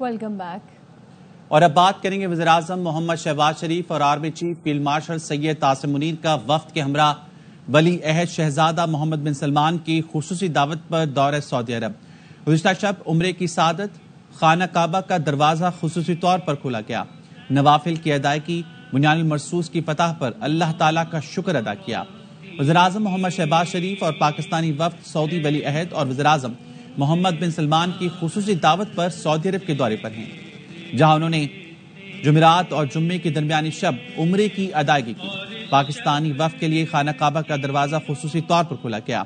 Welcome back. اور اب بات کریں گے وزیراعظم محمد شہباز شریف اور آرمی چیف فیلڈ مارشل سید قاسم منیر کا وفد کے ہمراہ ولی عہد شہزادہ محمد بن سلمان کی خصوصی دعوت پر دورہ سعودی عرب۔ گزشتہ شب عمرے کی سعادت خانہ کعبہ کا دروازہ خصوصی طور پر کھولا گیا۔ نوافل کی ادائیگی، بنیان المرصوص کی فتح پر اللہ تعالیٰ کا شکر ادا کیا۔ وزیراعظم محمد شہباز شریف اور پاکستانی وفد سعودی ولی عہد اور وزیراعظم محمد بن سلمان کی خصوصی دعوت پر سعودی عرب کے دورے پر ہیں، جہاں انہوں نے جمعرات اور جمعے کی درمیانی شب عمرے کی ادائیگی کی۔ پاکستانی وفد کے لیے خانہ کعبہ کا دروازہ خصوصی طور پر کھولا گیا۔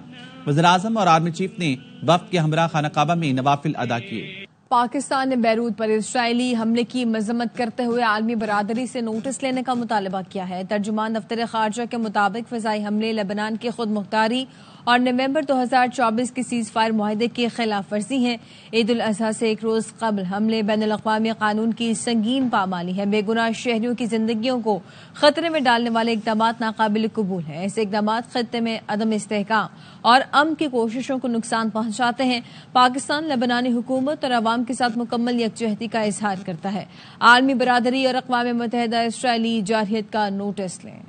وزیراعظم اور آرمی چیف نے وفد کے ہمراہ خانہ کعبہ میں نوافل ادا کیے۔ پاکستان نے بیروت پر اسرائیلی حملے کی مذمت کرتے ہوئے عالمی برادری سے نوٹس لینے کا مطالبہ کیا ہے۔ ترجمان دفتر خارجہ کے مطابق فضائی حملے لبنان کی خود مختاری اور نومبر 2024 کے سیز فائر معاہدے کی خلاف ورزی ہیں۔ عید الاضحیٰ سے ایک روز قبل حملے بین الاقوامی قانون کی سنگین پامالی ہے۔ بے گناہ شہریوں کی زندگیوں کو خطرے میں ڈالنے والے اقدامات ناقابل قبول ہیں۔ ایسے اقدامات خطے میں عدم استحکام اور امن کی کوششوں کو نقصان پہنچاتے ہیں۔ پاکستان لبنانی حکومت اور عوام کے ساتھ مکمل یکجہتی کا اظہار کرتا ہے۔ عالمی برادری اور اقوام متحدہ اسرائیلی جارحیت کا نوٹس لیں۔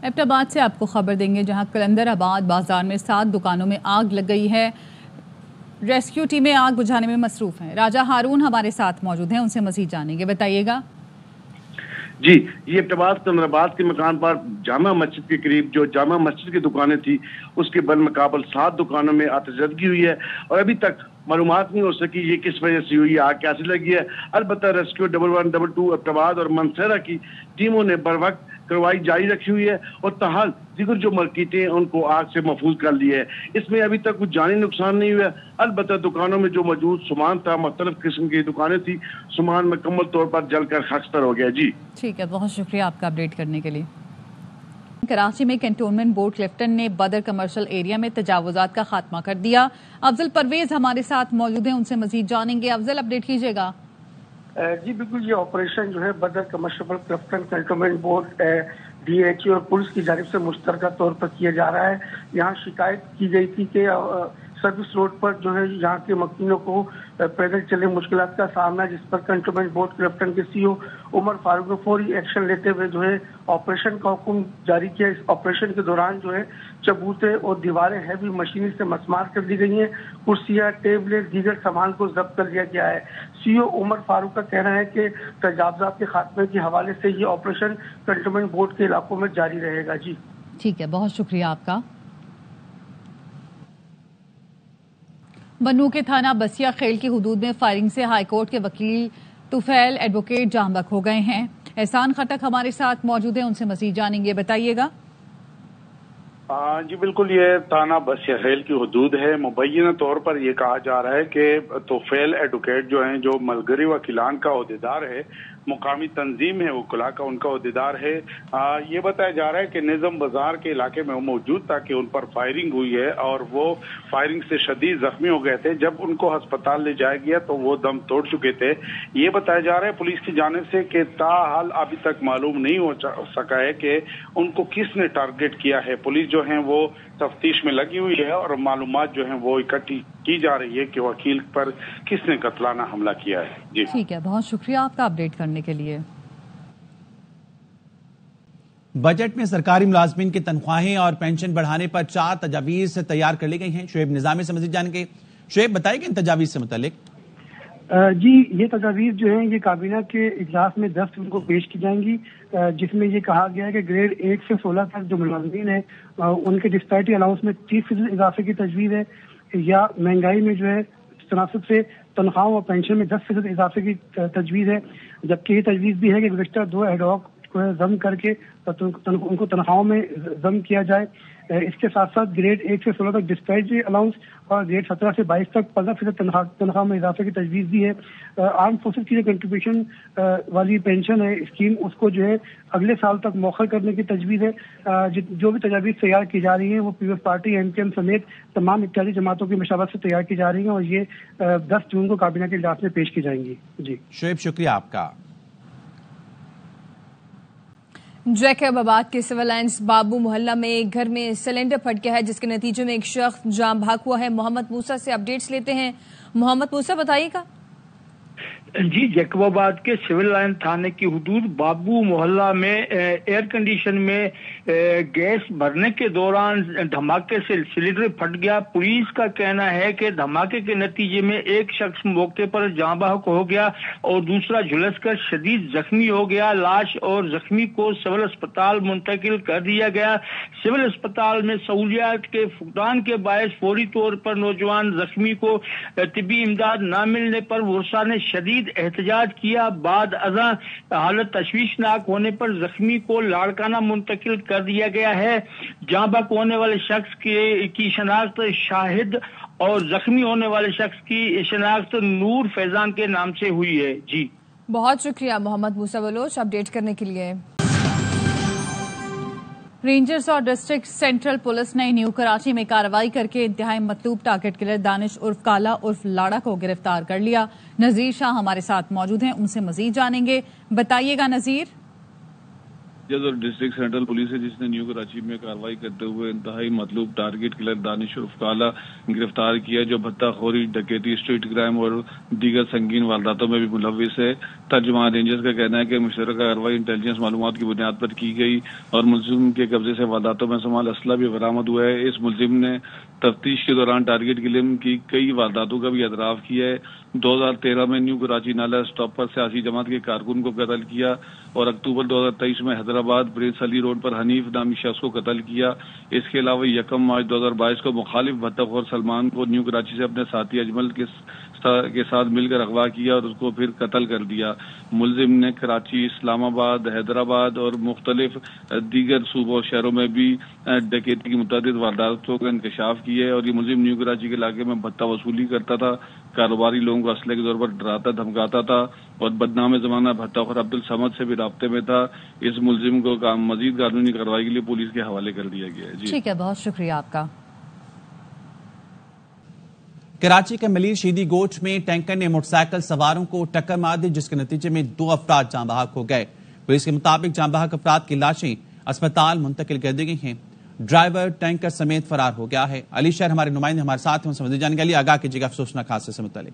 ایبٹ آباد سے آپ کو خبر دیں گے، جہاں کلندر آباد بازار میں 7 دکانوں میں آگ لگ گئی ہے۔ ریسکیو ٹیمیں آگ بجھانے میں مصروف ہیں۔ راجہ ہارون ہمارے ساتھ موجود ہیں، ان سے مزید جانیں گے، بتائیے گا۔ جی، یہ ابتباس کلندر آباد کے مکان پر جامع مسجد کے قریب جو جامع مسجد کی دکانیں تھی، اس کے بالمقابل 7 دکانوں میں آتش زدگی ہوئی ہے، اور ابھی تک معلومات نہیں ہو سکی یہ کس وجہ سے ہوئی، آگ کیسے لگی ہے۔ البتہ ریسکیو 1122 ابتباد اور منصیرہ کی ٹیموں نے بروقت کارروائی جاری رکھی ہوئی ہے، اور تاحال دیگر جو مارکیٹیں ہیں ان کو آگ سے محفوظ کر لیا ہے۔ اس میں ابھی تک کچھ جانی نقصان نہیں ہوا۔ البتہ دکانوں میں جو موجود سامان تھا، مختلف قسم کی دکانیں تھی، سامان مکمل طور پر جل کر خاکستر ہو گیا۔ جی ٹھیک ہے، بہت شکریہ آپ کا اپڈیٹ کرنے کے لیے۔ کراچی میں کنٹونمنٹ بورڈ کلفٹن نے بدر کمرشل ایریا میں تجاوزات کا خاتمہ کر دیا۔ افضل پرویز ہمارے ساتھ موجود ہیں، ان سے مزید جانیں گے۔ افضل، اپڈیٹ کیجیے گا۔ جی بالکل، یہ آپریشن جو ہے Badar commercial Clifton cantonment board D H O اور پولیس کی جانب سے مشترکہ طور پر کیا جا رہا ہے۔ یہاں شکایت کی گئی تھی کہ سروس روڈ پر جو ہے یہاں کے مکینوں کو پیدل چلنے مشکلات کا سامنا ہے، جس پر کنٹونمنٹ بورڈ کلفٹن کے سی او عمر فاروق نے فوری ایکشن لیتے ہوئے جو ہے آپریشن کا حکم جاری کیا۔ اس آپریشن کے دوران جو ہے چبوتے اور دیواریں ہیوی مشینری سے مسمار کر دی گئی ہیں، کرسیاں، ٹیبلیں، دیگر سامان کو ضبط کر لیا گیا ہے۔ سی او عمر فاروق کا کہنا ہے کہ تجاوزات کے خاتمے کے حوالے سے یہ آپریشن کنٹونمنٹ بورڈ کے علاقوں میں جاری رہے گا۔ جی ٹھیک ہے، بہت شکریہ آپ کا۔ بنو کے تھانہ بسیا خیل کی حدود میں فائرنگ سے ہائی کورٹ کے وکیل توفیل ایڈوکیٹ جاں بحق ہو گئے ہیں۔ احسان خٹک ہمارے ساتھ موجود ہیں، ان سے مزید جانیں گے، بتائیے گا۔ جی بالکل، یہ تھانہ بسیا خیل کی حدود ہے۔ مبینہ طور پر یہ کہا جا رہا ہے کہ توفیل ایڈوکیٹ جو ہیں، جو ملگری وکیلان کا عہدیدار ہے، مقامی تنظیم ہے وکلاء کا، ان کا عہدیدار ہے، یہ بتایا جا رہا ہے کہ نظم بازار کے علاقے میں وہ موجود تھا کہ ان پر فائرنگ ہوئی ہے، اور وہ فائرنگ سے شدید زخمی ہو گئے تھے۔ جب ان کو ہسپتال لے جایا گیا تو وہ دم توڑ چکے تھے۔ یہ بتایا جا رہا ہے پولیس کی جانب سے کہ تاحال ابھی تک معلوم نہیں ہو سکا ہے کہ ان کو کس نے ٹارگٹ کیا ہے۔ پولیس جو ہیں وہ تفتیش میں لگی ہوئی ہے، اور معلومات جو ہیں وہ اکٹھی کی جا رہی ہے کہ وکیل پر کس نے قتلانہ حملہ کیا ہے۔ جی ٹھیک ہے، بہت شکریہ آپ کا اپڈیٹ کرنے کے لیے۔ بجٹ میں سرکاری ملازمین کی تنخواہیں اور پینشن بڑھانے پر 4 تجاویز تیار کر لی گئی ہیں۔ شعیب نظامی سے مزید جانیں گے۔ شعیب، بتائیں کہ ان تجاویز سے متعلق۔ جی، یہ تجاویز جو ہیں یہ کابینہ کے اجلاس میں 10 جون کو پیش کی جائیں گی، جس میں یہ کہا گیا ہے کہ گریڈ 1 سے 16 تک جو ملازمین ہیں ان کے ڈسپیرٹی الاؤنس میں 30% اضافے کی تجویز ہے، یا مہنگائی میں جو ہے تناسب سے تنخواہوں اور پینشن میں 10% اضافے کی تجویز ہے۔ جبکہ یہ تجویز بھی ہے کہ گزشتہ 2 ایڈاک کو ضم کر کے ان کو تنخواہوں میں ضم کیا جائے۔ اس کے ساتھ ساتھ گریڈ 1 سے 16 تک ڈسپیرٹی الاؤنس اور گریڈ 17 سے 22 تک 15% تنخواہ میں اضافے کی تجویز دی ہے۔ آرم فورسز کی جو کنٹریبیوشن والی پینشن ہے اسکیم، اس کو جو ہے اگلے سال تک مؤخر کرنے کی تجویز ہے۔ جو بھی تجاویز تیار کی جا رہی ہیں وہ Peoples Party, M P M سمیت تمام اتحادی جماعتوں کی مشاورت سے تیار کی جا رہی ہیں، اور یہ 10 جون کو کابینہ کے اجلاس میں پیش کی جائیں گی۔ جی شعیب، شکریہ آپ کا۔ जैकब आबाद के सिविल लाइन्स बाबू मोहल्ला में एक घर में सिलेंडर फट गया है, जिसके नतीजे में एक शख्स जान भाग हुआ है। मोहम्मद मूसा से अपडेट्स लेते हैं। मोहम्मद मूसा, बताइएगा। जी, जैकबाबाद के सिविल लाइन थाने की हुदूद बाबू मोहल्ला में एयर कंडीशन में गैस भरने के दौरान धमाके से सिलेंडर फट गया। पुलिस का कहना है कि धमाके के नतीजे में एक शख्स मौके पर जान बहक हो गया और दूसरा झुलसकर शदीद जख्मी हो गया। लाश और जख्मी को सिविल अस्पताल मुंतकिल कर दिया गया। सिविल अस्पताल में सहूलियात के फुकदान के बायस फौरी तौर पर नौजवान जख्मी को तिब्बी इमदाद न मिलने पर वर्षा ने शदीद एहतजाज किया। बाद अज़ां हालत तशवीशनाक होने पर जख्मी को लाड़काना मुंतकिल कर दिया गया है। जाँ बहक होने वाले शख्स की शनाख्त शाहिद और जख्मी होने वाले शख्स की शनाख्त नूर फैजान के नाम से हुई है। जी, बहुत शुक्रिया मोहम्मद मूसा बलोच अपडेट करने के लिए। रेंजर्स और डिस्ट्रिक्ट सेंट्रल पुलिस ने न्यू कराची में कार्रवाई करके इंतहाई मतलूब टारगेट किलर दानिश उर्फ काला उर्फ लाड़ा को गिरफ्तार कर लिया। नजीर शाह हमारे साथ मौजूद हैं, उनसे मजीद जानेंगे। बताइएगा नजीर। और डिस्ट्रिक्ट सेंट्रल पुलिस है जिसने न्यू कराची में कार्रवाई करते हुए इंतहाई मतलूब टारगेट किलर दानिश उर्फ काला गिरफ्तार किया, जो भत्ताखोरी, डकैती, स्ट्रीट क्राइम और दीगर संगीन वारदातों में भी मुलविस है। तर्जुमान रेंजर्स का कहना है कि मुश्तरका कार्रवाई इंटेलिजेंस मालूमात की बुनियाद पर की गई और मुलजिम के कब्जे से वारदातों में समाल असला भी बरामद हुआ है। इस मुलजिम ने तफ्तीश के दौरान टारगेट किलिंग की कई वारदातों का भी एतराफ किया है। 2013 में न्यू कराची नाला स्टॉप पर सियासी जमात के कारकुन को कत्ल किया और अक्टूबर 2023 में हैदराबाद प्रिंस अली रोड पर हनीफ नामी शख्स को कत्ल किया। इसके अलावा 1 मार्च 2022 को मुखालिफ भत्ताखोर सलमान को न्यू कराची से अपने साथी अजमल के साथ मिलकर अगवा किया और उसको फिर कत्ल कर दिया। मुलजिम ने कराची, इस्लामाबाद, हैदराबाद और मुख्तलिफ दीगर सूबों और शहरों में भी डकैती की मुतअद्दिद वारदातों का इंकशाफ किया है और ये मुलजिम न्यू कराची के इलाके में भत्ता वसूली करता था, कारोबारी लोगों को असले के तौर पर डराता धमकाता था और बदनाम जमाना भत्ताखोर अब्दुल समद से भी राब्ते में था। इस मुलजिम को मजीद कानूनी कार्रवाई के लिए पुलिस के हवाले कर दिया गया है। ठीक है, बहुत शुक्रिया आपका। कराची के मलीर शीदी गोठ में टैंकर ने मोटरसाइकिल सवारों को टक्कर मार दी, जिसके नतीजे में 2 अफराद जाँ बहक हो गए। पुलिस के मुताबिक जाँ बहक अफराद की लाशें अस्पताल मुंतकिल कर दी गई हैं। ड्राइवर टैंकर समेत फरार हो गया है। अली शहर हमारे नुमाइंदे हमारे साथ हैं, उनसे मज़ीद जानने के लिए आगाह कीजिएगा अफसोसनाक हादसे से मुतालिक।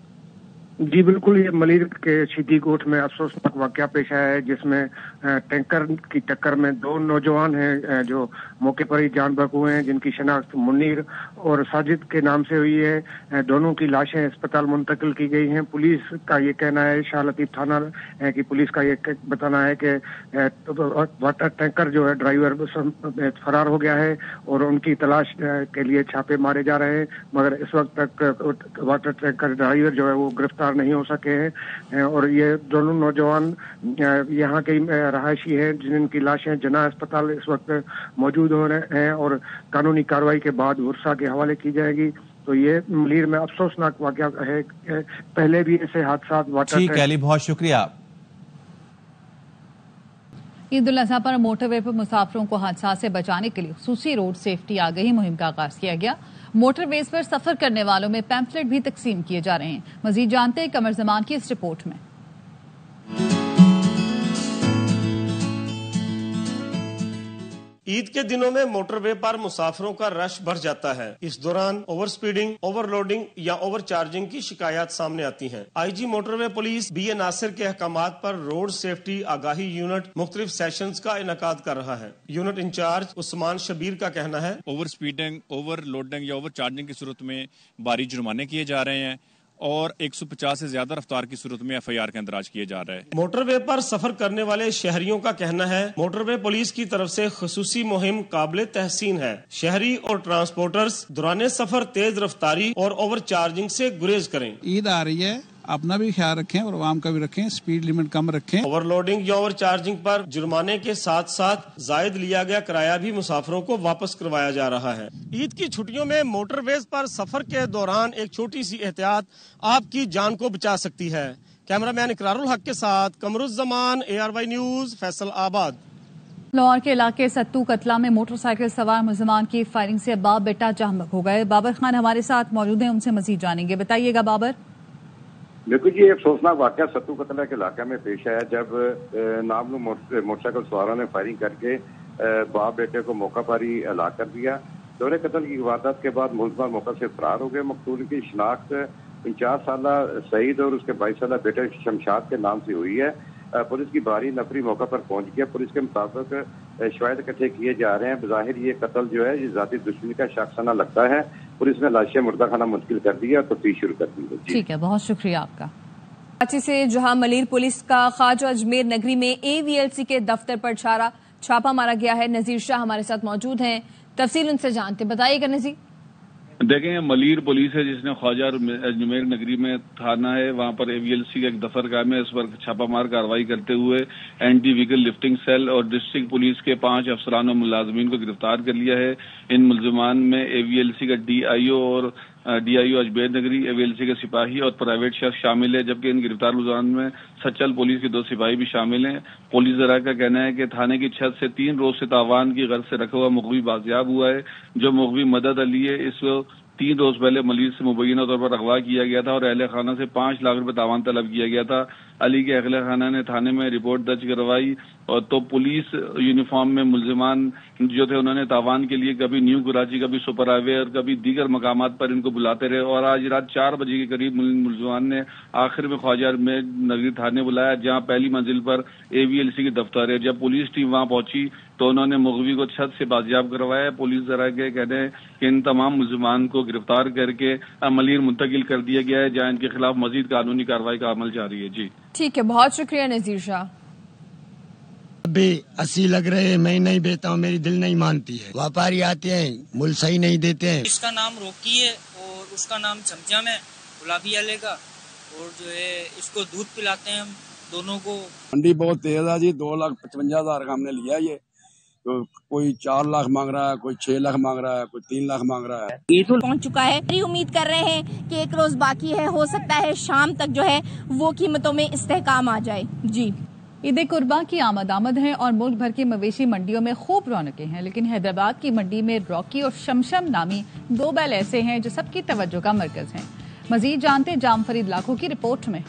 जी बिल्कुल, ये मलीर के शीदी गोठ में अफसोसनाक वाकया पेश आया है, जिसमें टैंकर की टक्कर में 2 नौजवान हैं जो मौके पर ही जान बहक हुए हैं, जिनकी शनाख्त मुनीर और साजिद के नाम से हुई है। दोनों की लाशें अस्पताल मुंतकिल की गई हैं। पुलिस का ये कहना है, शाह लतीफ थाना है कि पुलिस का ये बताना है कि वाटर टैंकर जो है ड्राइवर फरार हो गया है और उनकी तलाश के लिए छापे मारे जा रहे हैं, मगर इस वक्त तक वाटर टैंकर ड्राइवर जो है वो गिरफ्तार नहीं हो सके हैं और ये दोनों नौजवान यहाँ के रहायशी हैं, जिनकी लाशें जना अस्पताल इस वक्त मौजूद हो रहे हैं और कानूनी कार्रवाई के बाद वर्षा के हवाले की जाएगी। तो ये मलीर में अफसोसनाक वाकया है। पहले भी ऐसे हादसा ठीक है अली, बहुत शुक्रिया। ईद उल अजहा पर मोटरवे पर मुसाफिरों को हादसा से बचाने के लिए खुसूसी रोड सेफ्टी आगाही मुहिम का आगाज किया गया। मोटरवेज पर सफर करने वालों में पैम्फलेट भी तकसीम किए जा रहे हैं। मजीद जानते हैं कमर जमान की इस रिपोर्ट में। ईद के दिनों में मोटरवे पर मुसाफिरों का रश बढ़ जाता है। इस दौरान ओवर स्पीडिंग, ओवरलोडिंग या ओवर चार्जिंग की शिकायत सामने आती हैं। आईजी मोटरवे पुलिस बी ए नासिर के अहकामात पर रोड सेफ्टी आगाही यूनिट मुख्तलिफ सेशंस का इनकाद कर रहा है। यूनिट इंचार्ज उस्मान शबीर का कहना है, ओवर स्पीडिंग, ओवरलोडिंग या ओवर चार्जिंग की सूरत में भारी जुर्माने किए जा रहे हैं और 150 से ज्यादा रफ्तार की सूरत में FIR का इंदराज किया जा रहा है। मोटरवे पर सफर करने वाले शहरियों का कहना है, मोटरवे पुलिस की तरफ से खुसूसी मुहिम काबिल तहसीन है। शहरी और ट्रांसपोर्टर्स दौरान सफर तेज रफ्तारी और ओवर चार्जिंग से गुरेज करें। ईद आ रही है, अपना भी ख्याल रखें और आवाम का भी रखें, स्पीड लिमिट कम रखें। ओवरलोडिंग या ओवर चार्जिंग पर जुर्माने के साथ साथ जायद लिया गया किराया भी मुसाफिरों को वापस करवाया जा रहा है। ईद की छुट्टियों में मोटरवेज पर सफर के दौरान एक छोटी सी एहतियात आपकी जान को बचा सकती है। कैमरामैन इकरारुल हक के साथ कमरुज़्ज़मान, ARY न्यूज, फैसलाबाद। लाहौर के इलाके सत्तू कतला में मोटरसाइकिल सवार मुलजमान की फायरिंग से बाप बेटा जाम बहक हो गए। बाबर खान हमारे साथ मौजूद हैं, उनसे मजीद जानेंगे। बताइएगा बाबर। دیکھو جی، یہ افسوسناک واقعہ ستو قتلہ کے علاقے میں پیش آیا جب نامعلوم موٹر سائیکل سواروں نے فائرنگ کر کے باپ بیٹے کو موقع پر ہی ہلاک کر دیا۔ دورے قتل کی واردات کے بعد ملزمان موقع سے فرار ہو گئے۔ مقتول کی شناخت 49 سالہ سعید اور اس کے 22 سالہ بیٹے شمشاد کے نام سے ہوئی ہے۔ پولیس کی بھاری نفری موقع پر پہنچ گیا۔ پولیس کے مطابق شواہد اکٹھے کیے جا رہے ہیں۔ بظاہر یہ قتل جو ہے یہ ذاتی دشمنی کا شاخسانہ لگتا ہے۔ پولیس نے لاشیں مردہ خانہ منتقل کر دی ہے اور تفتیش شروع کر دی ہے۔ ٹھیک ہے، بہت شکریہ آپ کا۔ کراچی سے جہاں ملیر پولیس کا خواجہ اجمیر نگری میں AVLC کے دفتر پر چھاپا مارا گیا ہے۔ نذیر شاہ ہمارے ساتھ موجود ہیں، تفصیل ان سے جانتے، بتائیے گا نذیر۔ دیکھیں، ملیر پولیس ہے جس نے خواجہ اجمیر نگری میں تھانہ ہے، وہاں پر AVLC کا ایک دفتر قائم ہے۔ اس پر چھاپا مار کارروائی کرتے ہوئے اینٹی ویکل لفٹنگ سیل اور ڈسٹرکٹ پولیس کے 5 افسران و ملازمین کو گرفتار کر لیا ہے۔ ان ملزمان میں AVLC کا DIO اجمیر نگری، AVLC کے سپاہی اور پرائیویٹ شخص شامل ہے، جبکہ ان گرفتار ملزمان میں سچل پولیس کے 2 سپاہی بھی شامل ہیں۔ پولیس ذرائع کا کہنا ہے کہ تھانے کی چھت سے 3 روز سے تاوان کی غرض سے رکھا ہوا مغوی بازیاب ہوا ہے۔ جو مغوی مدد علی ہے، اس کو 3 روز پہلے ملیر سے مبینہ طور پر اغوا کیا گیا تھا اور اہل خانہ سے 5 لاکھ روپے تاوان طلب کیا گیا تھا۔ علی کے اہل خانہ نے تھانے میں رپورٹ درج کروائی اور تو پولیس یونیفارم میں ملزمان جو تھے انہوں نے تاوان کے لیے کبھی نیو کراچی، کبھی سپر ہائی وے اور کبھی دیگر مقامات پر ان کو بلاتے رہے اور آج رات 4 بجے کے قریب ملزمان نے آخر میں خواجہ اجمیر نگری تھانے بلایا، جہاں پہلی منزل پر AVLC کی دفتر ہے۔ جب پولیس ٹیم وہاں پہنچی تو انہوں نے مغوی کو چھت سے بازیاب کروایا۔ پولیس ذرائع کے کہتے ہیں کہ ان تمام ملزمان کو گرفتار کر کے ملیر منتقل کر دیا گیا ہے، جہاں ان کے خلاف مزید قانونی کارروائی کا عمل جاری ہے۔ جی ٹھیک ہے، بہت شکریہ نذیر شاہ۔ بے 80 لگ رہے، میں نہیں بیتا ہوں، میری دل نہیں مانتی ہے۔ واپاری آتے ہیں، مل صحیح نہیں دیتے ہیں۔ اس کا نام روکی ہے اور اس کا نام چمچم ہے، گلابی والے کا، اور جو ہے اس کو دودھ پلاتے ہیں ہم دونوں کو۔ منڈی بہت تیز ہے جی، 2,55,000 کا ہم نے لیا یہ، تو کوئی 4 لاکھ مانگ رہا ہے، کوئی 6 لاکھ مانگ رہا ہے، کوئی 3 لاکھ مانگ رہا ہے۔ عید پہنچ چکا ہے، امید کر رہے ہیں کہ 1 روز باقی ہے، ہو سکتا ہے شام تک جو ہے وہ قیمتوں میں استحکام آ جائے۔ جی، عید قرباں کی آمد ہے اور ملک بھر کی مویشی منڈیوں میں خوب رونقیں ہیں، لیکن حیدرآباد کی منڈی میں راکی اور شمشم نامی 2 بیل ایسے ہیں جو سب کی توجہ کا مرکز ہیں۔ مزید جانتے جام فرید لاکھوں کی رپورٹ میں۔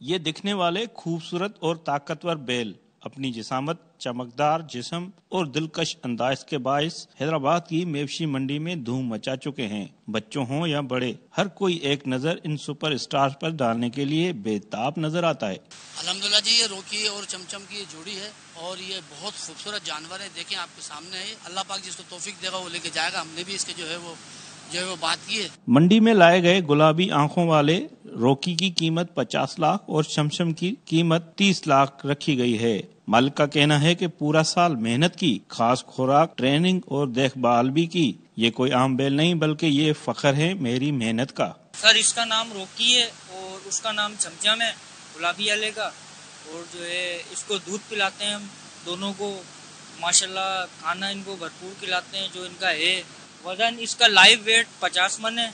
یہ دکھنے والے خوبصورت اور طاقتور بیل اپنی جسامت، چمکدار جسم اور دلکش انداز کے باعث حیدرآباد کی مویشی منڈی میں دھوم مچا چکے ہیں۔ بچوں ہوں یا بڑے، ہر کوئی ایک نظر ان سپر اسٹار پر ڈالنے کے لیے بے تاب نظر آتا ہے۔ الحمدللہ جی، یہ روکی اور چمچم کی جوڑی ہے اور یہ بہت خوبصورت جانور ہے۔ دیکھیں آپ کے سامنے ہے، اللہ پاک جس کو توفیق دے گا وہ لے کے جائے گا۔ ہم نے بھی اس کے جو ہے وہ بات کی ہے۔ منڈی میں لائے گئے گلابی آنکھوں والے روکی کی قیمت 50 لاکھ اور شمشم کی قیمت 30 لاکھ رکھی گئی ہے۔ مالک کا کہنا ہے کہ پورا سال محنت کی، خاص خوراک، ٹریننگ اور دیکھ بھال بھی کی۔ یہ کوئی عام بیل نہیں بلکہ یہ فخر ہے میری محنت کا۔ سر اس کا نام روکی ہے اور اس کا نام چمچم ہے، گلابی والے کا، اور جو ہے اس کو دودھ پلاتے ہیں ہم دونوں کو، ماشاءاللہ کھانا ان کو بھرپور کھلاتے ہیں۔ جو ان کا ہے وزن، اس کا لائیو ویٹ 50 من ہے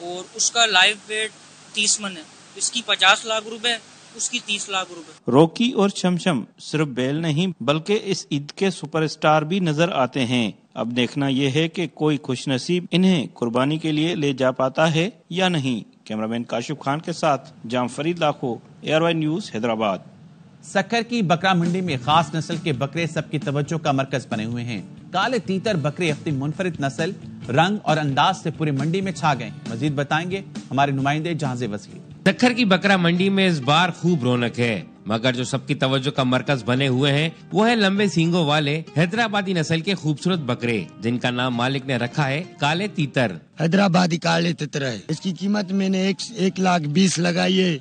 اور اس کا لائیو ویٹ 30 من ہے۔ اس کی 50 لاکھ روپے، اس کی 30 لاکھ روپے۔ روکی اور شمشم صرف بیل نہیں بلکہ اس عید کے سپر اسٹار بھی نظر آتے ہیں۔ اب دیکھنا یہ ہے کہ کوئی خوش نصیب انہیں قربانی کے لیے لے جا پاتا ہے یا نہیں۔ کیمرامین کاشف خان کے ساتھ جام فرید لاکھو، ARY نیوز، حیدرآباد۔ سکر کی بکرا منڈی میں خاص نسل کے بکرے سب کی توجہ کا مرکز بنے ہوئے ہیں۔ کالے تیتر بکرے اپنی منفرد نسل، رنگ اور انداز سے پوری منڈی میں چھا گئے۔ مزید بتائیں گے ہمارے نمائندے جہاز وسیع۔ سکر کی بکرا منڈی میں اس بار خوب رونق ہے، مگر جو سب کی توجہ کا مرکز بنے ہوئے ہیں وہ ہے لمبے سینگوں والے حیدرآبادی نسل کے خوبصورت بکرے، جن کا نام مالک نے رکھا ہے کالے تیتر۔ حیدرآبادی کالے تیتر ہے، اس کی قیمت میں نے 1,20,000 لگائی ہے۔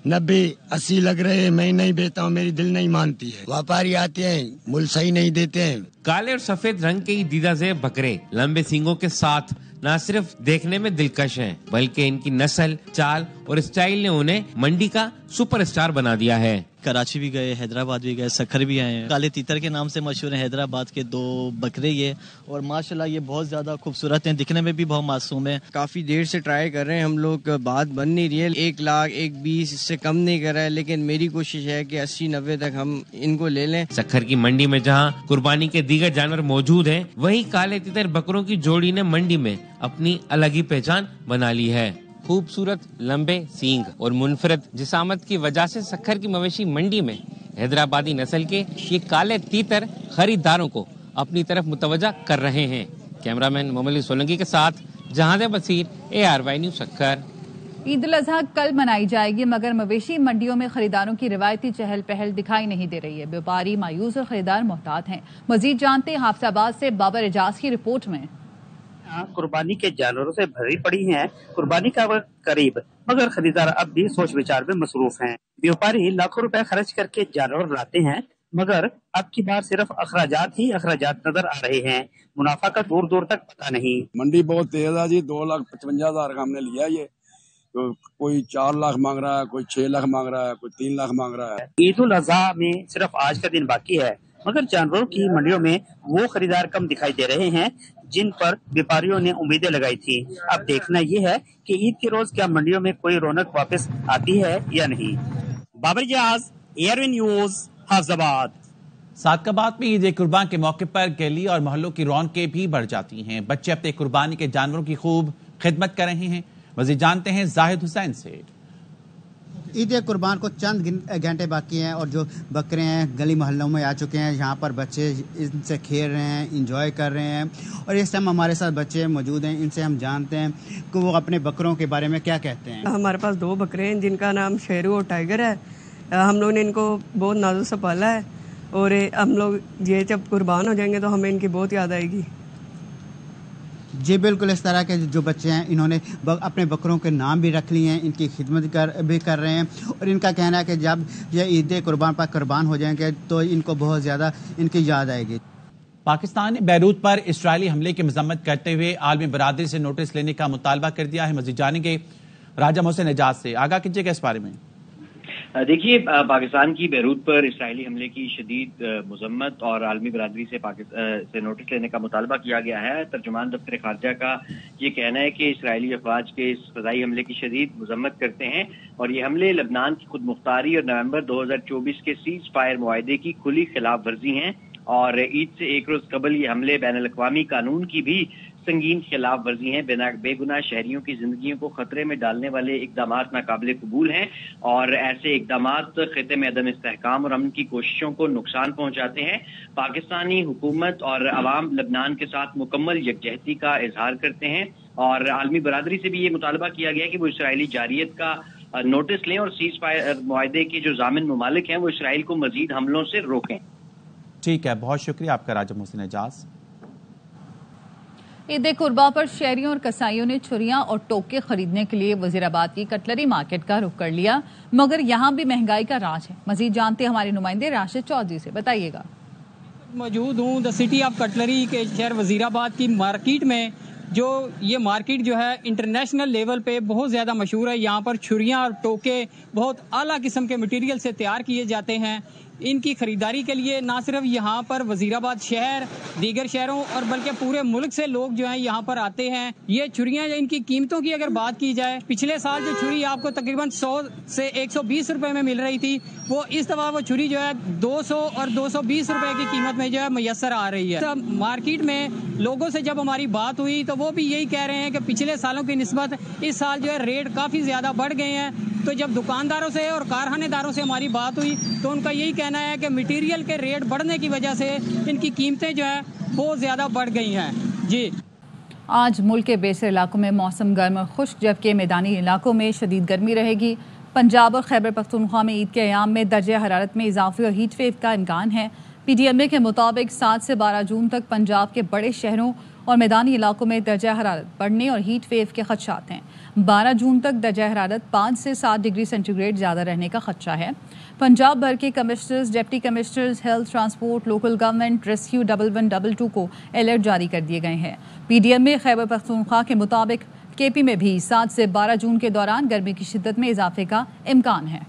90-80 لگ رہے، میں نہیں بیتا ہوں، میری دل نہیں مانتی ہے۔ واپاری آتے ہیں، مل صحیح نہیں دیتے ہیں۔ کالے اور سفید رنگ کے دیدہ زیب بکرے لمبے سینگوں کے ساتھ نہ صرف دیکھنے میں دلکش ہیں بلکہ ان کی نسل، چال اور اسٹائل نے انہیں منڈی کا سپر اسٹار بنا دیا ہے۔ کراچی بھی گئے، حیدرآباد بھی گئے، سکھر بھی آئے ہیں۔ کالے تیتر کے نام سے مشہور ہیں حیدرآباد کے 2 بکرے یہ، اور ماشاءاللہ یہ بہت زیادہ خوبصورت ہیں، دکھنے میں بھی بہت معصوم ہیں۔ کافی دیر سے ٹرائی کر رہے ہیں ہم لوگ، بات بن نہیں رہی ہے۔ 1,20,000 اس سے کم نہیں کر رہا ہے، لیکن میری کوشش ہے کہ 80-90 تک ہم ان کو لے لیں۔ سکھر کی منڈی میں جہاں قربانی کے دیگر جانور موجود ہیں، وہیں کالے تیتر بکروں کی جوڑی نے منڈی میں اپنی الگ ہی پہچان بنا لی ہے۔ खूबसूरत लंबे सींग और मुनफरद जिसामत की वजह से सक्खर की मवेशी मंडी में हैदराबादी नस्ल के ये काले तीतर खरीदारों को अपनी तरफ मुतवज्जा कर रहे हैं। कैमरामैन मोहम्मद सोलंकी के साथ जहां बसीर, ARY न्यूज़ सक्खर। ईद उल अजहा कल मनाई जाएगी, मगर मवेशी मंडियों में खरीदारों की रिवायती चहल पहल दिखाई नहीं दे रही है। व्यापारी मायूस और खरीदार मोहतात हैं। मजीद जानते हैं हाफिजाबाद से बाबर एजाज की रिपोर्ट में। कुर्बानी के जानवरों से भरी पड़ी हैं। कुर्बानी का वक्त करीब, मगर खरीदार अब भी सोच विचार में मसरूफ हैं। व्यापारी लाखों रुपए खर्च करके जानवर लाते हैं, मगर अब की बार सिर्फ अखराजात ही अखराजात नजर आ रहे हैं। मुनाफा का दूर दूर तक पता नहीं। मंडी बहुत तेज है जी। 2,55,000 का हमने लिया ये, तो कोई 4 लाख मांग रहा है, कोई 6 लाख मांग रहा है, कोई 3 लाख मांग रहा है। ईद उल अजहा में सिर्फ आज का दिन बाकी है, मगर जानवरों की मंडियों में वो खरीदार कम दिखाई दे रहे हैं जिन पर व्यापारियों ने उम्मीदें लगाई थी। अब देखना ये है कि ईद के रोज क्या मंडियों में कोई रौनक वापस आती है या नहीं। Babar Ejaz, ARY news, Hafizabad. सादकाबाद में ईद कुर्बान के मौके पर गली और मोहल्लों की रौनकें भी बढ़ जाती हैं। बच्चे अपने कुर्बानी के जानवरों की खूब खिदमत कर रहे हैं। मज़ीद जानते हैं जाहिद हुसैन से। ईद कुर्बान को चंद घंटे बाकी हैं और जो बकरे हैं गली मोहल्लों में आ चुके हैं। यहाँ पर बच्चे इनसे खेल रहे हैं, इंजॉय कर रहे हैं और इस टाइम हमारे साथ बच्चे मौजूद हैं। इनसे हम जानते हैं कि वो अपने बकरों के बारे में क्या कहते हैं। हमारे पास 2 बकरे हैं जिनका नाम शेरू और टाइगर है। हम लोग ने इनको बहुत नाजुक से पाला है और हम लोग ये जब कुर्बान हो जाएंगे तो हमें इनकी बहुत याद आएगी। जी बिल्कुल, इस तरह के जो बच्चे हैं इन्होंने अपने बकरों के नाम भी रख लिए हैं, इनकी खिदमत भी कर रहे हैं और इनका कहना है कि जब ये ईद कुर्बान पर कुर्बान हो जाएंगे तो इनको बहुत ज़्यादा इनकी याद आएगी। पाकिस्तान ने बैरूत पर इसराइली हमले की मजम्मत करते हुए आलमी बरादरी से नोटिस लेने का मुतालबा कर दिया है। मज़ीद जानेंगे राजा मोहसिन एजाज से। आगाह कीजिएगा इस बारे में। देखिए, पाकिस्तान की बैरूत पर इसराइली हमले की शदीद मजम्मत और आलमी बरादरी से नोटिस लेने का मुतालबा किया गया है। तर्जुमान दफ्तर खारजा का ये कहना है कि इसराइली अफवाज के इस फज़ाई हमले की शदीद मजम्मत करते हैं और ये हमले लबनान की खुद मुख्तारी और नवंबर 2024 के सीज फायर मुआहदे की खुली खिलाफ वर्जी हैं और ईद से एक रोज कबल ये हमले बैनुल-अक़वामी कानून की भी संगीन खिलाफ वर्जी हैं। बेगुनाह शहरियों की जिंदगियों को खतरे में डालने वाले इकदाम नाकाबिले कबूल हैं और ऐसे इकदाम खिते में अदम इस्तेहकाम और अमन की कोशिशों को नुकसान पहुंचाते हैं। पाकिस्तानी हुकूमत और अवाम लबनान के साथ मुकम्मल यकजहती का इजहार करते हैं और आलमी बरादरी से भी ये मुतालबा किया गया कि वो इसराइली जारियत का नोटिस लें और सीज फायर मुआहदे के जो जामिन ममालिक हैं वो इसराइल को मजीद हमलों से रोकें। ठीक है, बहुत शुक्रिया आपका राजा मोहसिन एजाज। ईद कुर्बा पर शहरियों और कसाईयों ने छुरियां और टोके खरीदने के लिए वजीराबाद की कटलरी मार्केट का रुख कर लिया, मगर यहां भी महंगाई का राज है। मजीद जानते हैं हमारे नुमाइंदे राशिद चौधरी से। बताइएगा। मौजूद हूं द सिटी ऑफ कटलरी के शहर वजीराबाद की मार्केट में। जो ये मार्केट जो है इंटरनेशनल लेवल पे बहुत ज़्यादा मशहूर है। यहाँ पर छुरियां और टोके बहुत आला किस्म के मटेरियल से तैयार किए जाते हैं। इनकी खरीदारी के लिए ना सिर्फ यहाँ पर वजीराबाद शहर, दीगर शहरों और बल्कि पूरे मुल्क से लोग जो हैं यहाँ पर आते हैं। ये छुरियाँ, इनकी कीमतों की अगर बात की जाए, पिछले साल जो छुरी आपको तकरीबन 100 से 120 रुपए में मिल रही थी, वो इस दफा वो छुरी जो है 200 और 220 रुपए की कीमत में जो है मैसर आ रही है। सब मार्केट में लोगों से जब हमारी बात हुई तो वो भी यही कह रहे हैं कि पिछले सालों की निस्बत इस साल जो है रेट काफ़ी ज़्यादा बढ़ गए हैं। तो जब दुकानदारों से और कारखानेदारों से हमारी बात हुई तो उनका यही कहना है कि मटेरियल के रेट बढ़ने की वजह से इनकी कीमतें जो है बहुत ज़्यादा बढ़ गई हैं। जी, आज मुल्क के बेशतर इलाकों में मौसम गर्म और खुश्क, जबकि मैदानी इलाकों में शदीद गर्मी रहेगी। पंजाब और खैबर पख्तूनख्वा में ईद के अयाम में दर्जा हरारत में इजाफे और हीट वेव का इम्कान है। PDMA के मुताबिक 7 से 12 जून तक पंजाब के बड़े शहरों और मैदानी इलाकों में दर्जा हरारत बढ़ने और हीट वेव के खदशात हैं। 12 जून तक दर्जा हरारत 5 से 7 डिग्री सेंटीग्रेड ज़्यादा रहने का खदशा है। पंजाब भर के commissioners, deputy commissioners, health, transport, local government, rescue 1112 को अलर्ट जारी कर दिए गए हैं। PDMA खैबर पख्तूनख्वा के मुताबिक KP में भी 7 से 12 जून के दौरान गर्मी की शिद्दत में इजाफे का इम्कान है।